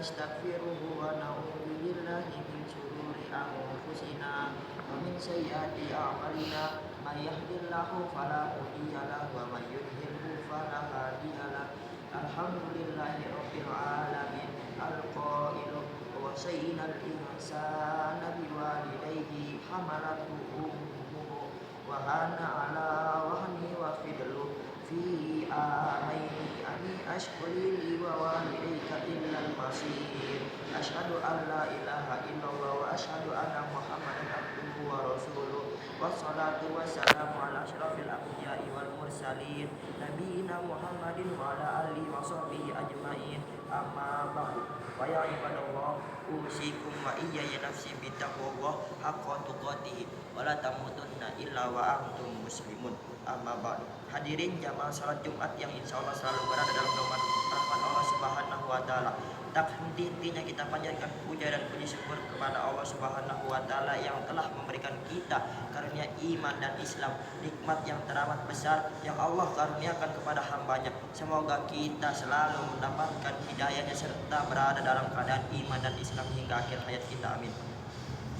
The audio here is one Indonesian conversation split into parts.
nastaghfiruhu wa na'udzu billahi min shururi anfusina wa min sayyiati a'malina may yahdihillahu fala mudilla lahu wa may yudlilhu fala hadiya lahu alhamdulillahi rabbil alamin al-qailu wa sayyidina al-insana biwalidayhi hamalatu ummuhu wa hana ala wahni wa fidlu fi amaini ani ashkuri li wa walidayka illal masir asyhadu an la ilaha illallah wa asyhadu anna muhammadan abduhu wa rasuluh wassalatu wassalamu ala asyrafil anbiya'i wal mursalin nabiyina muhammadin wa ala alihi wa sahbihi ajmain amma ba'du wa ya ibadallah usikum wa iyaya nafsi bittaqwallah haqqa tuqatih wa la tamutunna illa wa antum muslimun amma ba'du. Hadirin jamaah salat Jumat yang insya Allah selalu berada dalam rahmat Allah Subhanahu wa Ta'ala. Tak henti-hentinya kita panjatkan puja dan puji syukur kepada Allah Subhanahu wa Ta'ala yang telah memberikan kita karunia iman dan Islam, nikmat yang teramat besar yang Allah karuniakan kepada hambanya. Semoga kita selalu mendapatkan hidayahnya serta berada dalam keadaan iman dan Islam hingga akhir hayat kita, amin.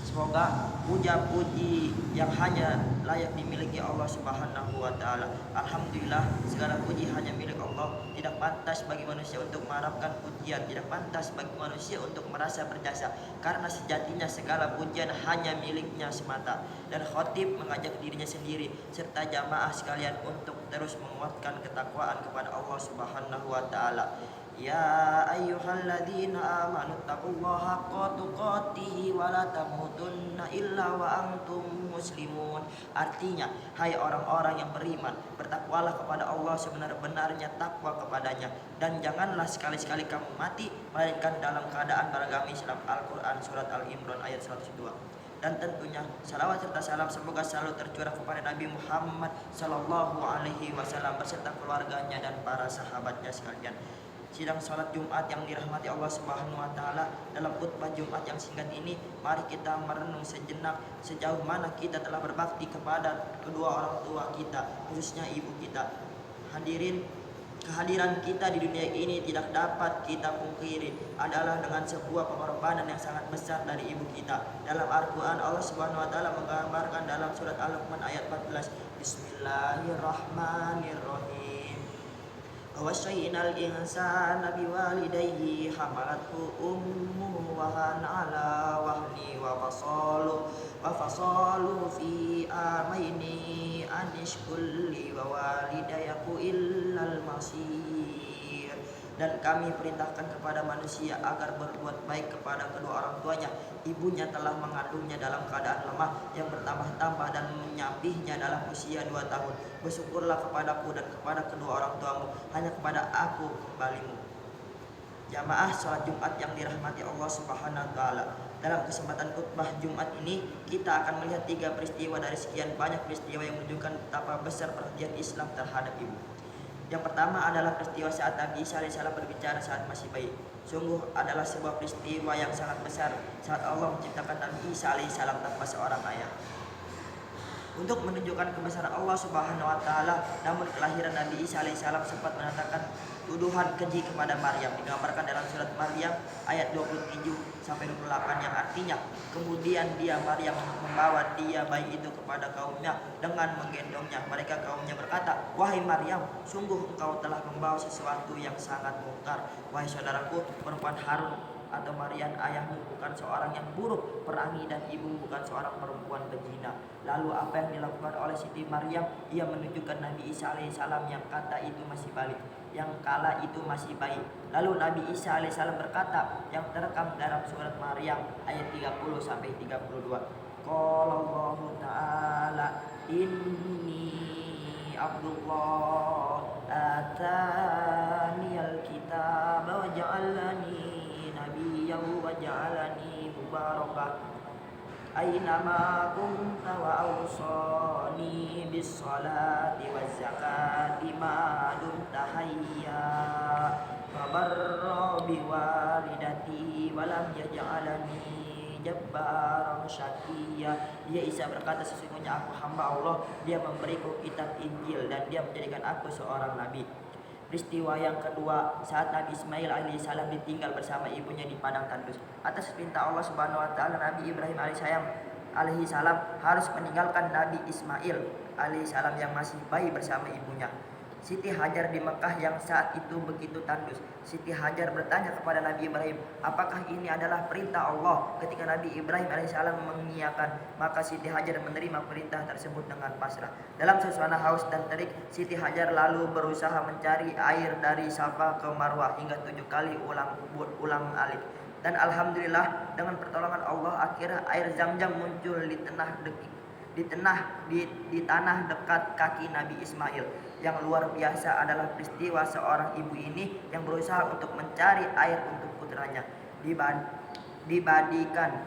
Semoga puja-puji yang hanya layak dimiliki Allah Subhanahu wa Ta'ala. Alhamdulillah, segala puji hanya milik Allah. Tidak pantas bagi manusia untuk mengharapkan pujian, tidak pantas bagi manusia untuk merasa berjasa, karena sejatinya segala pujian hanya miliknya semata. Dan khatib mengajak dirinya sendiri serta jamaah sekalian untuk terus menguatkan ketakwaan kepada Allah Subhanahu wa Ta'ala. Ya ayyuhalladzina amanu taqullaha haqqa tuqatih wa la tamutunna illa wa antum muslimun. Artinya, hai orang-orang yang beriman, bertakwalah kepada Allah sebenar-benarnya takwa kepadanya, dan janganlah sekali-sekali kamu mati melainkan dalam keadaan beragama Islam. Al-Quran surat Al-Imran ayat 102. Dan tentunya salawat serta salam semoga selalu tercurah kepada Nabi Muhammad sallallahu alaihi wasallam beserta keluarganya dan para sahabatnya sekalian. Sidang salat Jumat yang dirahmati Allah Subhanahu wa Ta'ala, dalam khutbah Jumat yang singkat ini, mari kita merenung sejenak sejauh mana kita telah berbakti kepada kedua orang tua kita, khususnya ibu kita. Hadirin, kehadiran kita di dunia ini tidak dapat kita pungkiri adalah dengan sebuah pengorbanan yang sangat besar dari ibu kita. Dalam Al-Quran, Allah Subhanahu wa Ta'ala menggambarkan dalam surat Al-Luqman ayat 14, Bismillahirrahmanirrahim. Wasayyinal insana biwalidayhi hamalathu ummuhu wahan ala wahni wa fasalu fi amaini anishkulli wa walidayaku illal masir. Dan kami perintahkan kepada manusia agar berbuat baik kepada kedua orang tuanya. Ibunya telah mengandungnya dalam keadaan lemah yang bertambah-tambah dan menyapihnya dalam usia 2 tahun. Bersyukurlah kepadaku dan kepada kedua orang tuamu, hanya kepada aku kembalimu. Jamaah salat Jumat yang dirahmati Allah Subhanahu wa Ta'ala. Dalam kesempatan khutbah Jumat ini, kita akan melihat 3 peristiwa dari sekian banyak peristiwa yang menunjukkan betapa besar perhatian Islam terhadap ibu. Yang pertama adalah peristiwa saat Nabi Isa alaihissalam berbicara saat masih bayi. Sungguh adalah sebuah peristiwa yang sangat besar saat Allah menciptakan Nabi Isa alaihissalam tanpa seorang ayah. Untuk menunjukkan kebesaran Allah Subhanahu wa Ta'ala, namun kelahiran Nabi Isa alaihissalam sempat mendatangkan tuduhan keji kepada Maryam, digambarkan dalam surat Maryam ayat 27-28 yang artinya, kemudian dia Maryam membawa dia bayi itu kepada kaumnya dengan menggendongnya. Mereka kaumnya berkata, wahai Maryam, sungguh engkau telah membawa sesuatu yang sangat mungkar. Wahai saudaraku, perempuan Harun atau Maryam, ayahmu bukan seorang yang buruk perangi dan ibu bukan seorang perempuan pezina. Lalu apa yang dilakukan oleh Siti Maryam? Ia menunjukkan Nabi Isa alaihissalam yang kata itu masih balik, yang kala itu masih bayi. Lalu Nabi Isa alaihissalam berkata yang terekam dalam surat Maryam ayat 30-32. Qala Allah Ta'ala, inni Abdullah ataniyal kitab wa ja'alani nabiyyan wa ja'alani mubarakan aynama kunta wa awsani bis salati waz zakati ma dumta hayya wa barra bi walidati wa lam yaj'alani jabbaran syaqiyya. Dia Isa berkata, sesungguhnya aku hamba Allah, dia memberiku kitab Injil dan dia menjadikan aku seorang nabi. Peristiwa yang kedua, saat Nabi Ismail alaihissalam ditinggal bersama ibunya di padang tandus. Atas perintah Allah Subhanahu wa taala, Nabi Ibrahim alaihissalam harus meninggalkan Nabi Ismail alaihissalam yang masih bayi bersama ibunya, Siti Hajar di Mekah yang saat itu begitu tandus. Siti Hajar bertanya kepada Nabi Ibrahim, apakah ini adalah perintah Allah? Ketika Nabi Ibrahim alaihissalam mengiyakan, maka Siti Hajar menerima perintah tersebut dengan pasrah. Dalam suasana haus dan terik, Siti Hajar lalu berusaha mencari air dari Safa ke Marwah hingga 7 kali ulang alik. Dan alhamdulillah dengan pertolongan Allah akhirnya air Zam-Zam muncul di tanah dekat kaki Nabi Ismail. Yang luar biasa adalah peristiwa seorang ibu ini yang berusaha untuk mencari air untuk putranya. Dibandingkan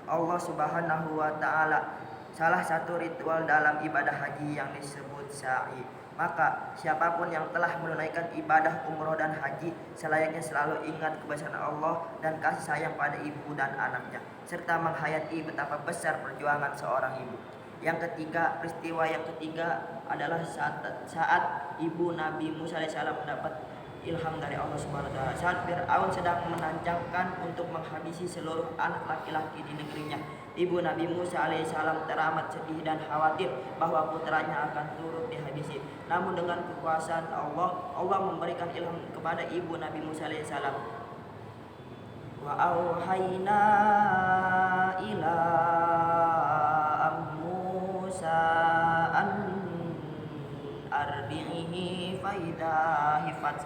Allah Subhanahu wa taala salah satu ritual dalam ibadah haji yang disebut sa'i. Maka siapapun yang telah menunaikan ibadah umroh dan haji selayaknya selalu ingat kebesaran Allah dan kasih sayang pada ibu dan anaknya, serta menghayati betapa besar perjuangan seorang ibu. Peristiwa yang ketiga adalah saat ibu Nabi Musa alaihissalam mendapat ilham dari Allah Subhanahu wa taala. Saat Firaun sedang menancapkan untuk menghabisi seluruh anak laki-laki di negerinya, ibu Nabi Musa alaihissalam teramat sedih dan khawatir bahwa putranya akan turut dihabisi. Namun dengan kekuasaan Allah memberikan ilham kepada ibu Nabi Musa alaihissalam. Wa auhayna ila ardihi faida hifat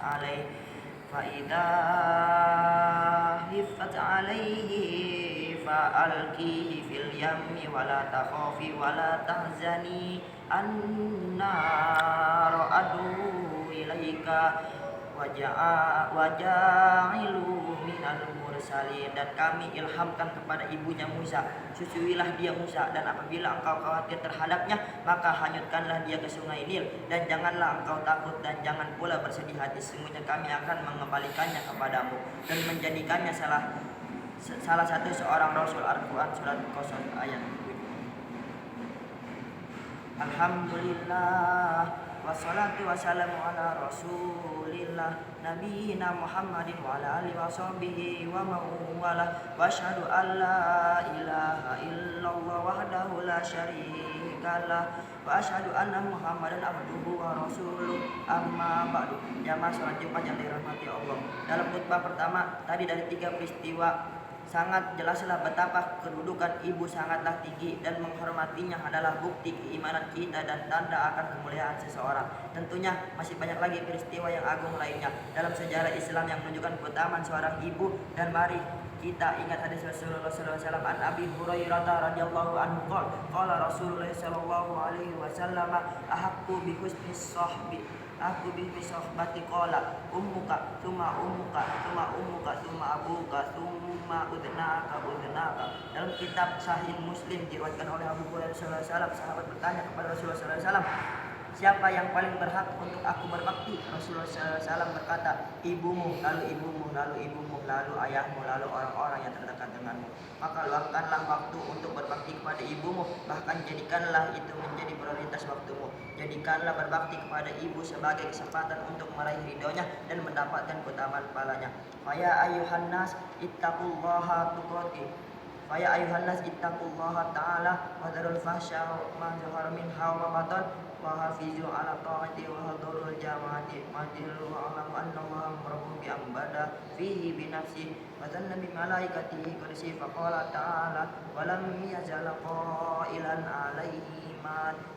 alaihi fa'alqihi fil yammi wala takhafi wala tahzani anna ra'adu ilaika waja'ilu minal mursalin. Dan kami ilhamkan kepada ibunya Musa, susuilah dia Musa, dan apabila engkau khawatir terhadapnya, maka hanyutkanlah dia ke sungai Nil, dan janganlah engkau takut dan jangan pula bersedih hati, sesungguhnya kami akan mengembalikannya kepadamu dan menjadikannya salah satu seorang rasul. Al-Quran surat Qasas ayat 7. Alhamdulillah wassalatu wassalamu ala rasulillah nabiyina Muhammadin wa ala alihi wa sahbihi wa mawala wa asyhadu an la ilaha illallah wahdahu la syarikalah wa asyhadu anna Muhammadan abduhu wa rasuluh, amma ba'du. Jamaah salat Jumat yang dirahmati Allah. Dalam khutbah pertama tadi dari 3 peristiwa, sangat jelaslah betapa kedudukan ibu sangatlah tinggi dan menghormatinya adalah bukti keimanan kita dan tanda akan kemuliaan seseorang. Tentunya masih banyak lagi peristiwa yang agung lainnya dalam sejarah Islam yang menunjukkan keutamaan seorang ibu, dan mari kita ingat hadis Rasulullah SAW an Abi Hurairah radhiyallahu anhu qala Rasulullah sallallahu alaihi wasallam ahaqqu bi husni sahbi aku bihi sohbati qala ummuka thumma ummuka thumma ummuka thumma abuka thumma udnaka. Dalam kitab Sahih Muslim diriwayatkan oleh Abu Hurairah sallallahu alaihi wasallam, sahabat bertanya kepada Rasulullah sallallahu alaihi wasallam, siapa yang paling berhak untuk aku berbakti? Rasulullah sallallahu alaihi wasallam berkata, ibumu, lalu ibumu, lalu ibumu, lalu ayahmu, lalu orang-orang yang terdekat denganmu. Maka luangkanlah waktu untuk berbakti kepada ibumu, bahkan jadikanlah itu menjadi prioritas waktumu. Jadikanlah berbakti kepada ibu sebagai kesempatan untuk meraih ridhonya dan mendapatkan keutamaan pahalanya. Faya ayuhan nas ittaqullaha ta'ala wa darul fahsya ma zahara minha wa batan wa hafizu ala ta'ati wa hadurul jama'ati madilu wa alamu anna allaha murabbun bi ambada fihi bi nafsi wa dhanna bi malaikatihi kursi faqala ta'ala wa lam yazal qailan alaihi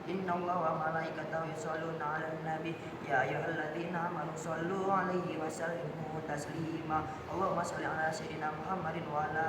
inna allaha wa malaikatahu yusholluna 'alan nabi ya ayyuhalladzina amanu shollu 'alaihi wa sallimu taslima. Allahumma shalli 'ala sayyidina Muhammadin wa 'ala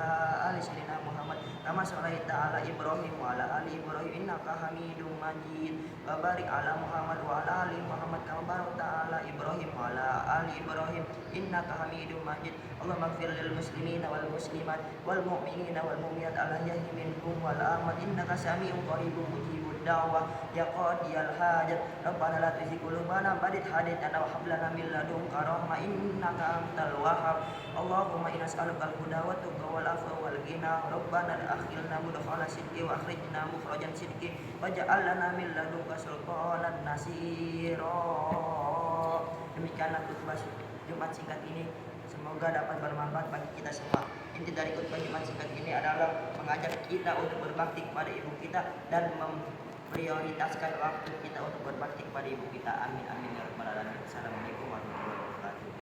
ali sayyidina Muhammad kama shallaita 'ala Ibrahim wa 'ala ali Ibrahim innaka Hamidum Majid. Wa barik 'ala Muhammad wa 'ala ali Muhammad kama barakta 'ala Ibrahim wa 'ala ali Ibrahim innaka Hamidum Majid. Allahumma ighfir lil muslimina wal muslimat wal mu'minina wal mu'minat al-ahya'i minhum wal amwat innaka sami'un qaribun mujibud da'wah ya qadiyal hajat. Rabbana la tuzigh qulubana ba'da idh hadaytana wa hab lana min ladunka rahmah innaka antal wahhab. Allahumma inna nas'aluka al-huda wa tuqa wal afwa wal ghina. Rabbana akhilna mudkhala sidqi wa akhrijna mukhrajan sidqi waj'al lana min ladunka sultanan nasira. Demikianlah khutbah Jumat singkat ini, semoga dapat bermanfaat bagi kita semua. Inti dari khutbah Jumat singkat ini adalah mengajak kita untuk berbakti kepada ibu kita dan memprioritaskan waktu kita untuk berbakti kepada ibu kita. Amin amin ya rabbal alamin. Assalamualaikum warahmatullahi wabarakatuh.